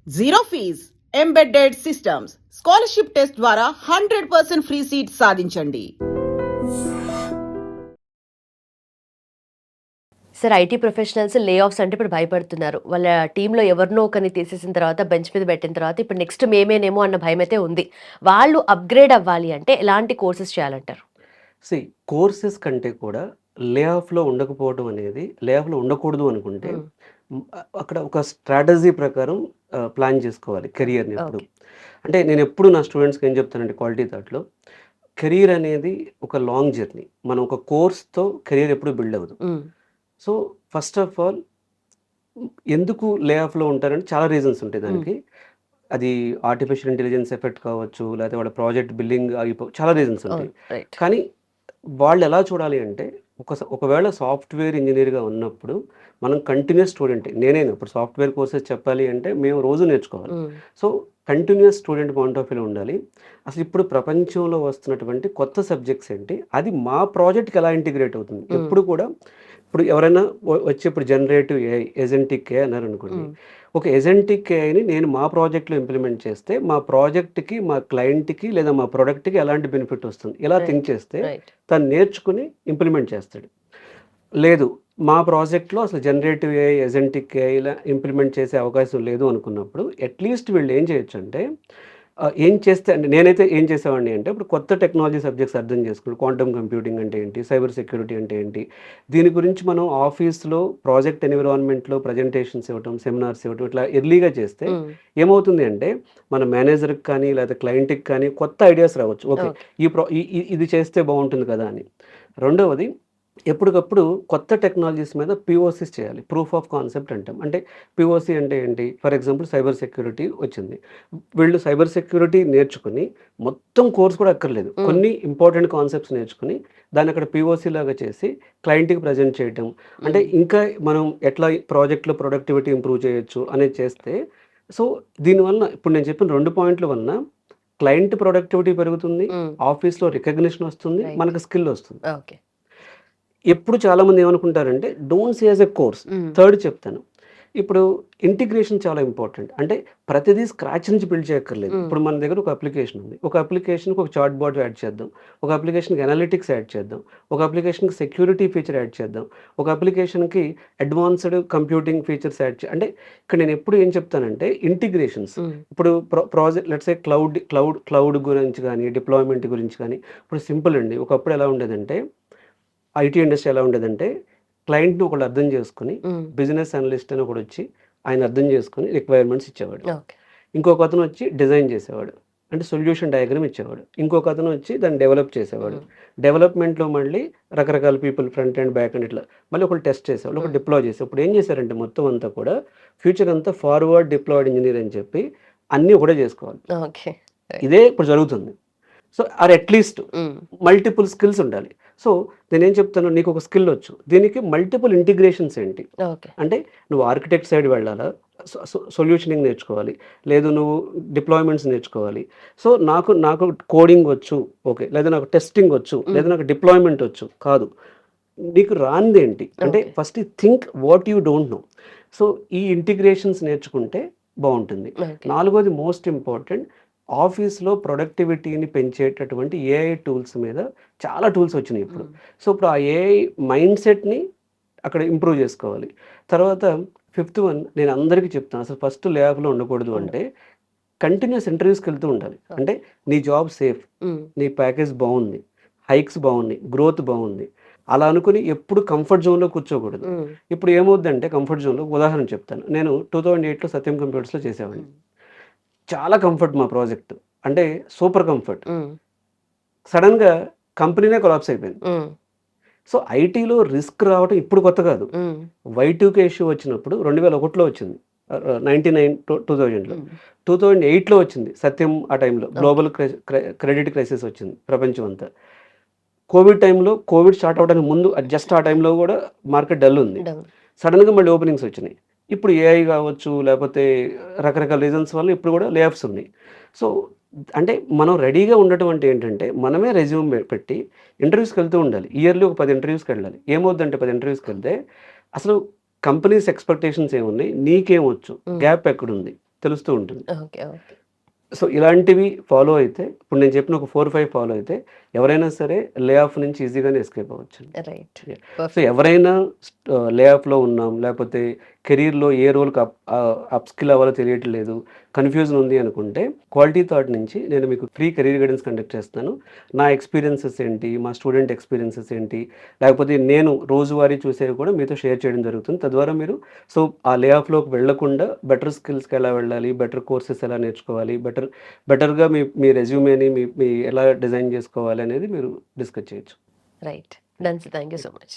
Zero fees embedded systems scholarship test ద్వారా 100% free seat సాధించండి. Sir IT professionals layoffs అంటే ఇప్పుడు భయపడుతున్నారు. వాళ్ళ టీంలో ఎవరినో ఒకరిని తీసేసిన తర్వాత బెంచ్ మీద పెట్టిన తర్వాత ఇప్పుడు నెక్స్ట్ మేమేనేమో అన్న భయం అయితే ఉంది. వాళ్ళు అప్గ్రేడ్ అవ్వాలి అంటే ఎలాంటి కోర్సెస్ చేయాలంటారు? కోర్సెస్ కంటే కూడా లే ఆఫ్‌లో ఉండకపోవడం అనేది, లే ఆఫ్‌లో ఉండకూడదు అనుకుంటే అక్కడ ఒక స్ట్రాటజీ ప్రకారం ప్లాన్ చేసుకోవాలి కెరియర్‌ని ఎప్పుడు. ఓకే. అంటే నేనెప్పుడు నా స్టూడెంట్స్‌కి ఏం చెప్తానంటే క్వాలిటీ థాట్‌లో, కెరియర్ అనేది ఒక లాంగ్ జర్నీ. మనం ఒక కోర్స్‌తో కెరియర్ ఎప్పుడు బిల్డ్ అవ్వదు. సో, ఫస్ట్ ఆఫ్ ఆల్ ఎందుకు లే ఆఫ్‌లో ఉంటారంటే చాలా రీజన్స్ ఉంటాయి దానికి. అది ఆర్టిఫిషియల్ ఇంటెలిజెన్స్ ఎఫెక్ట్ కావచ్చు, లేకపోతే వాళ్ళ ప్రాజెక్ట్ బిల్డింగ్ చాలా రీజన్స్ ఉంటాయి. రైట్. కానీ వాళ్ళు ఎలా చూడాలి అంటే ఒకవేళ సాఫ్ట్‌వేర్ ఇంజినీర్‌గా ఉన్నప్పుడు మనం కంటిన్యూయస్ స్టూడెంటే. నేనైనా ఇప్పుడు సాఫ్ట్‌వేర్ కోర్సెస్ చెప్పాలి అంటే మేము రోజు నేర్చుకోవాలి. So, continuous student point of వ్యూలో ఉండాలి. అసలు ఇప్పుడు ప్రపంచంలో వస్తున్నటువంటి కొత్త సబ్జెక్ట్స్ ఏంటి? అది మా ప్రాజెక్ట్‌కి ఎలా ఇంటిగ్రేట్ అవుతుంది? ఎప్పుడు కూడా ఇప్పుడు ఎవరైనా వచ్చి ఇప్పుడు జనరేటివ్ ఏఐ, ఏజెంటిక్ ఏఐ అన్నారనుకోండి. ఒక ఏజెంటిక్ ఏఐని నేను మా ప్రాజెక్ట్‌లో ఇంప్లిమెంట్ చేస్తే, మా ప్రాజెక్ట్‌కి, మా క్లయింట్‌కి లేదా మా ప్రొడక్ట్‌కి ఎలాంటి బెనిఫిట్ వస్తుంది? ఇలా థింక్ చేస్తే రైట్. తను నేర్చుకుని ఇంప్లిమెంట్ చేస్తాడు. లేదు, మా ప్రాజెక్ట్‌లో అసలు జనరేటివ్ ఏఐ, ఏజెంటిక్ ఏఐ ఇలా ఇంప్లిమెంట్ చేసే అవకాశం లేదు అనుకున్నప్పుడు, అట్‌లీస్ట్ వీళ్ళు ఏం చేయొచ్చంటే ఏం చేస్తే అంటే నేనైతే ఏం చేసేవాడిని అంటే, ఇప్పుడు కొత్త టెక్నాలజీ సబ్జెక్ట్స్ అర్థం చేసుకుని క్వాంటమ్ కంప్యూటింగ్ అంటే ఏంటి? సైబర్ సెక్యూరిటీ అంటే ఏంటి? దీని గురించి మనం ఆఫీస్‌లో ప్రాజెక్ట్ ఎన్విరాన్మెంట్‌లో ప్రజెంటేషన్స్ ఇవ్వటం, సెమినార్స్ ఇవ్వటం ఇట్లా ఎర్లీగా చేస్తే ఏమవుతుంది అంటే, మన మేనేజర్‌కి కానీ లేదా క్లయింట్‌కి కానీ కొత్త ఐడియాస్ రావచ్చు. ఓకే, ఇది చేస్తే బాగుంటుంది కదా అని. రెండవది, ఎప్పటికప్పుడు కొత్త టెక్నాలజీస్ మీద పీఓసీస్ చేయాలి. ప్రూఫ్ ఆఫ్ కాన్సెప్ట్ అంటాం. అంటే పీఓసీ అంటే ఏంటి? ఫర్ ఎగ్జాంపుల్ సైబర్ సెక్యూరిటీ వచ్చింది. వీళ్ళు సైబర్ సెక్యూరిటీ నేర్చుకుని మొత్తం కోర్స్ కూడా అక్కర్లేదు. కొన్ని ఇంపార్టెంట్ కాన్సెప్ట్స్ నేర్చుకుని దాన్ని అక్కడ పీఓసీ లాగా చేసి క్లయింట్‌కి ప్రజెంట్ చేయటం. అంటే ఇంకా మనం ఎట్లా ప్రాజెక్ట్‌లో ప్రొడక్టివిటీ ఇంప్రూవ్ చేయొచ్చు అనేది చేస్తే, సో దీనివల్ల ఇప్పుడు నేను చెప్పిన 2 పాయింట్ల వలన క్లయింట్ ప్రొడక్టివిటీ పెరుగుతుంది. ఆఫీస్‌లో రికగ్నిషన్ వస్తుంది. రైట్. మనకు స్కిల్ వస్తుంది. ఓకే. ఎప్పుడు చాలామంది ఏమనుకుంటారంటే don't see as a course. Third చెప్తాను. ఇప్పుడు ఇంటిగ్రేషన్ చాలా ఇంపార్టెంట్. అంటే ప్రతిదీ స్క్రాచ్ నుంచి బిల్డ్ చేయక్కర్లేదు. ఇప్పుడు మన దగ్గర ఒక అప్లికేషన్ ఉంది. ఒక అప్లికేషన్‌కి ఒక చాట్ బాట్ యాడ్ చేద్దాం. ఒక అప్లికేషన్‌కి అనలిటిక్స్ యాడ్ చేద్దాం. ఒక అప్లికేషన్‌కి సెక్యూరిటీ ఫీచర్ యాడ్ చేద్దాం. ఒక అప్లికేషన్‌కి అడ్వాన్స్డ్ కంప్యూటింగ్ ఫీచర్స్ అంటే ఇక్కడ నేను ఎప్పుడు ఏం చెప్తానంటే ఇంటిగ్రేషన్స్. ఇప్పుడు ప్రాజెక్ట్ లెట్స్ సే క్లౌడ్ గురించి కానీ, డిప్లాయ్‌మెంట్ గురించి కానీ, ఇప్పుడు సింపుల్ అండి. ఒకప్పుడు ఎలా ఉండేదంటే ఐటీ ఇండస్ట్రీ ఎలా ఉండేదంటే, క్లయింట్‌ని ఒకళ్ళు అర్థం చేసుకొని, బిజినెస్ అనలిస్ట్ అని ఒకడొచ్చి, ఆయన అర్థం చేసుకొని రిక్వైర్మెంట్స్ ఇచ్చేవాడు. ఓకే. ఇంకొక అతను వచ్చి డిజైన్ చేసేవాడు. అంటే సొల్యూషన్ డయాగ్రామ్ ఇచ్చేవాడు. ఇంకొక అతను వచ్చి దాన్ని డెవలప్ చేసేవాడు. డెవలప్‌మెంట్‌లో మళ్ళీ రకరకాల people front end, back end ఇట్లా. మళ్ళీ ఒకళ్ళు టెస్ట్ చేసేవాళ్ళు, ఒకళ్ళు డిప్లాయ్ చేసేవాళ్ళు. ఇప్పుడు ఏం చేశారంటే మొత్తం అంతా కూడా ఫ్యూచర్ అంతా ఫార్వర్డ్ డిప్లాయిడ్ ఇంజినీర్ అని చెప్పి అన్నీ ఒకడే చేసుకోవాలి. ఓకే. ఇదే ఇప్పుడు జరుగుతుంది. సో అట్‌లీస్ట్ మల్టిపుల్ స్కిల్స్ ఉండాలి. సో నేనేం చెప్తాను, నీకు ఒక స్కిల్ వచ్చు. దీనికి మల్టిపుల్ ఇంటిగ్రేషన్స్ ఏంటి? ఓకే. అంటే నువ్వు ఆర్కిటెక్ట్ సైడ్ వెళ్ళాలా? సొల్యూషనింగ్ నేర్చుకోవాలి. లేదు నువ్వు డిప్లాయ్మెంట్స్ నేర్చుకోవాలి. సో నాకు కోడింగ్ వచ్చు. ఓకే. లేదా నాకు టెస్టింగ్ వచ్చు. లేదా నాకు డిప్లాయ్మెంట్ వచ్చు. కాదు. నీకు రానిదేంటి? అంటే first think what you don't know. So ఈ ఇంటిగ్రేషన్స్ నేర్చుకుంటే బావుంటుంది. నాలుగోది మోస్ట్ ఇంపార్టెంట్, ఆఫీస్‌లో ప్రొడక్టివిటీని పెంచేటటువంటి ఏఐ టూల్స్ మీద చాలా టూల్స్ వచ్చినాయి ఇప్పుడు. సో ఇప్పుడు ఆ ఏఐ మైండ్ సెట్‌ని అక్కడ ఇంప్రూవ్ చేసుకోవాలి. తర్వాత ఫిఫ్త్ వన్ నేను అందరికీ చెప్తాను. అసలు ఫస్ట్ లే ఆఫ్‌లో ఉండకూడదు అంటే కంటిన్యూయస్ ఇంటర్వ్యూస్‌కి వెళ్తూ ఉండాలి. అంటే నీ జాబ్ సేఫ్, నీ ప్యాకేజ్ బావుంది, హైక్స్ బావున్నాయి, గ్రోత్ బావుంది. అలా అనుకుని ఎప్పుడు కంఫర్ట్ జోన్‌లో కూర్చోకూడదు. ఇప్పుడు ఏమవుద్దంటే కంఫర్ట్ జోన్‌లో ఉదాహరణ చెప్తాను. నేను 2008లో సత్యం కంప్యూటర్స్‌లో చేసేవాడిని. చాలా కంఫర్ట్ మా ప్రాజెక్ట్. అంటే సూపర్ కంఫర్ట్. సడెన్‌గా కంపెనీనే కొలాప్స్ అయిపోయింది. సో ఐటీలో రిస్క్ రావటం ఇప్పుడు కొత్త కాదు. Y2K ఇష్యూ వచ్చినప్పుడు 2001లో వచ్చింది. 2000లో. 2008లో వచ్చింది సత్యం. ఆ టైంలో గ్లోబల్ క్రెడిట్ క్రైసిస్ వచ్చింది ప్రపంచం అంతా. కోవిడ్ టైంలో కోవిడ్ స్టార్ట్ అవ్వడానికి ముందు జస్ట్ ఆ టైంలో కూడా మార్కెట్ డల్ ఉంది. సడన్‌గా మళ్ళీ ఓపెనింగ్స్ వచ్చినాయి. ఇప్పుడు ఏఐ కావచ్చు, లేకపోతే రకరకాల రీజన్స్ వల్ల ఇప్పుడు కూడా లే ఆఫ్స్ ఉన్నాయి. సో అంటే మనం రెడీగా ఉండటం అంటే ఏంటంటే, మనమే రెజ్యూమ్ పెట్టి ఇంటర్వ్యూస్‌కి వెళ్తూ ఉండాలి. ఇయర్‌లీ ఒక 10 ఇంటర్వ్యూస్‌కి వెళ్ళాలి. ఏమవుద్దంటే 10 ఇంటర్వ్యూస్‌కి వెళ్తే అసలు కంపెనీస్ ఎక్స్‌పెక్టేషన్స్ ఏమున్నాయి? నీకేమొచ్చు? గ్యాప్ ఎక్కడుంది? తెలుస్తూ ఉంటుంది. ఓకే. ఓకే. సో ఇలాంటివి ఫాలో అయితే, ఇప్పుడు నేను చెప్పిన ఒక 4, 5 ఫాలో అయితే ఎవరైనా సరే లే ఆఫ్ నుంచి ఈజీగానే ఎస్కేప్ అవ్వచ్చండి. రైట్. యాహ్! So perfect. ఎవరైనా లే ఆఫ్‌లో ఉన్నాం, లేపోతే కెరియర్‌లో ఏ రోల్‌కి అప్ స్కిల్ అవ్వాలో తెలియట్లేదు, కన్‌ఫ్యూజన్ ఉంది అనుకుంటే, క్వాలిటీ థాట్ నుంచి నేను మీకు ఫ్రీ కెరీర్ గైడెన్స్ కండక్ట్ చేస్తాను. నా ఎక్స్‌పీరియన్సెస్ ఏంటి, మా స్టూడెంట్ ఎక్స్‌పీరియన్సెస్ ఏంటి, లేకపోతే నేను రోజువారీ చూసేవి కూడా మీతో షేర్ చేయడం జరుగుతుంది. తద్వారా మీరు సో ఆ లే ఆఫ్‌లోకి వెళ్ళకుండా బెటర్ స్కిల్స్‌కి ఎలా వెళ్ళాలి, బెటర్ కోర్సెస్ ఎలా నేర్చుకోవాలి, బెటర్‌గా మీ రెజ్యూమేని మీ మీ ఎలా డిజైన్ చేసుకోవాలి అనేది మీరు డిస్కస్ చేయొచ్చు. Right. Done sir. Thank you so much.